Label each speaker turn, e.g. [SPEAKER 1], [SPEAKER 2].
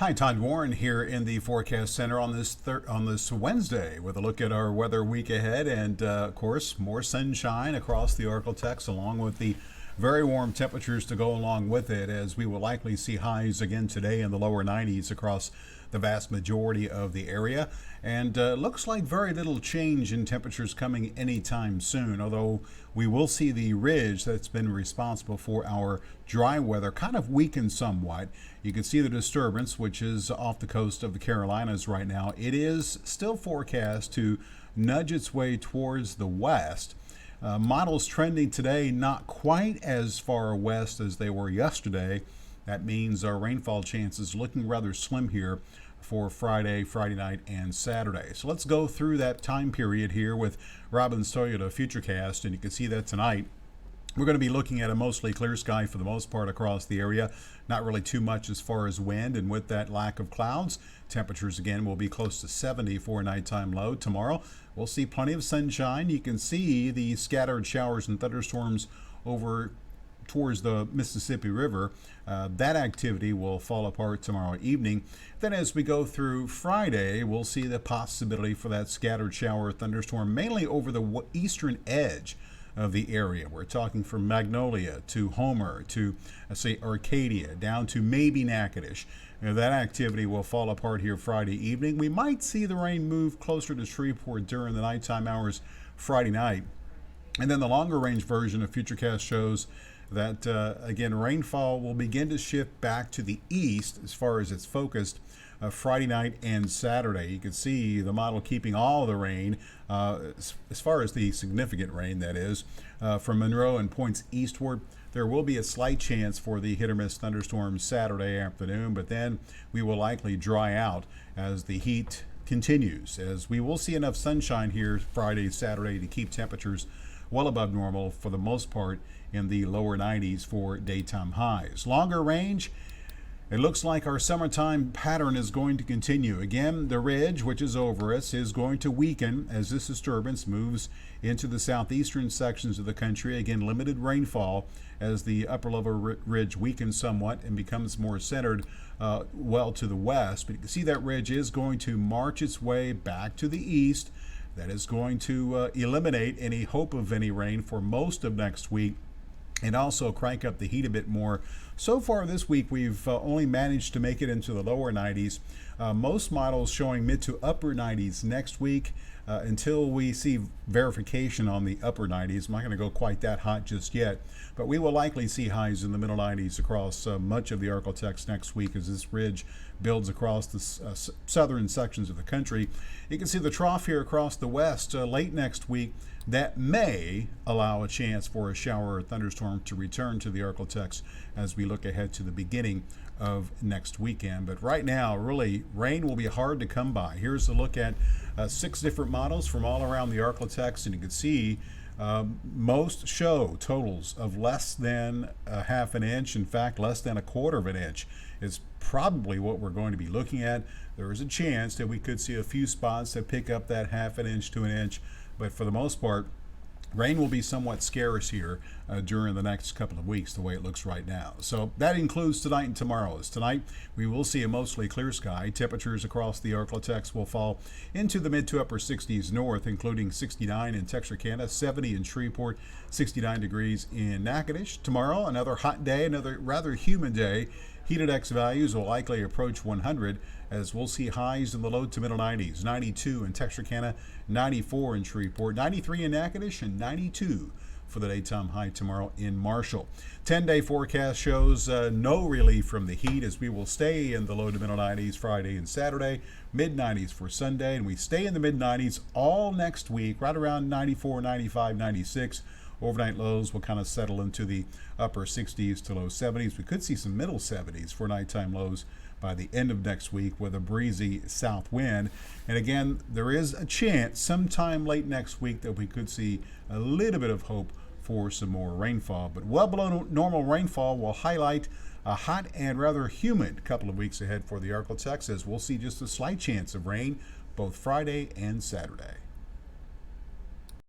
[SPEAKER 1] Hi, Todd Warren here in the Forecast Center on this Wednesday with a look at our weather week ahead, and of course more sunshine across the Arklatex, along with the very warm temperatures to go along with it, as we will likely see highs again today in the lower 90s across the vast majority of the area. And looks like very little change in temperatures coming anytime soon, although we will see the ridge that's been responsible for our dry weather kind of weaken somewhat. You can see the disturbance, which is off the coast of the Carolinas right now. It is still forecast to nudge its way towards the west. Models trending today not quite as far west as they were yesterday. That means our rainfall chances looking rather slim here for Friday night, and Saturday. So let's go through that time period here with Robbins Toyota Futurecast, and you can see that tonight we're going to be looking at a mostly clear sky for the most part across the area. Not really too much as far as wind, and with that lack of clouds, temperatures again will be close to 70 for a nighttime low. Tomorrow we'll see plenty of sunshine. You can see the scattered showers and thunderstorms over towards the Mississippi River. That activity will fall apart tomorrow evening. Then as we go through Friday, we'll see the possibility for that scattered shower thunderstorm mainly over the eastern edge of the area. We're talking from Magnolia to Homer to, say, Arcadia, down to maybe Natchitoches. That activity will fall apart here Friday evening. We might see the rain move closer to Shreveport during the nighttime hours Friday night. And then the longer range version of Futurecast shows that, again, rainfall will begin to shift back to the east as far as it's focused Friday night and Saturday. You can see the model keeping all the rain, as far as the significant rain, that is, from Monroe and points eastward. There will be a slight chance for the hit or miss thunderstorms Saturday afternoon, but then we will likely dry out as the heat continues, as we will see enough sunshine here Friday, Saturday to keep temperatures well above normal for the most part in the lower 90s for daytime highs. Longer range, it looks like our summertime pattern is going to continue. Again, the ridge, which is over us, is going to weaken as this disturbance moves into the southeastern sections of the country. Again, limited rainfall as the upper level ridge weakens somewhat and becomes more centered well to the west. But you can see that ridge is going to march its way back to the east. That is going to eliminate any hope of any rain for most of next week, and also crank up the heat a bit more. So far this week, we've only managed to make it into the lower 90s. Most models showing mid to upper 90s next week until we see verification on the upper 90s. I'm not going to go quite that hot just yet, but we will likely see highs in the middle 90s across much of the Arklatex next week as this ridge builds across the southern sections of the country. You can see the trough here across the west late next week. That may allow a chance for a shower or thunderstorm to return to the Arklatex as we look ahead to the beginning of next weekend. But right now, really, rain will be hard to come by. Here's a look at 6 different models from all around the Arklatex, and you can see most show totals of less than a half an inch. In fact, less than a quarter of an inch is probably what we're going to be looking at. There is a chance that we could see a few spots that pick up that half an inch to an inch, but for the most part, rain will be somewhat scarce here during the next couple of weeks, the way it looks right now. So that includes tonight and tomorrow. As tonight, we will see a mostly clear sky. Temperatures across the Arklatex will fall into the mid to upper 60s north, including 69 in Texarkana, 70 in Shreveport, 69 degrees in Natchitoches. Tomorrow, another hot day, another rather humid day. Heat index values will likely approach 100 as we'll see highs in the low to middle 90s, 92 in Texarkana, 94 in Shreveport, 93 in Natchitoches, and 92 for the daytime high tomorrow in Marshall. 10-day forecast shows no relief from the heat as we will stay in the low to middle 90s Friday and Saturday, mid 90s for Sunday, and we stay in the mid 90s all next week, right around 94, 95, 96. Overnight lows will kind of settle into the upper 60s to low 70s. We could see some middle 70s for nighttime lows by the end of next week with a breezy south wind. And again, there is a chance sometime late next week that we could see a little bit of hope for some more rainfall. But well below normal rainfall will highlight a hot and rather humid couple of weeks ahead for the Arklatex, as we'll see just a slight chance of rain both Friday and Saturday.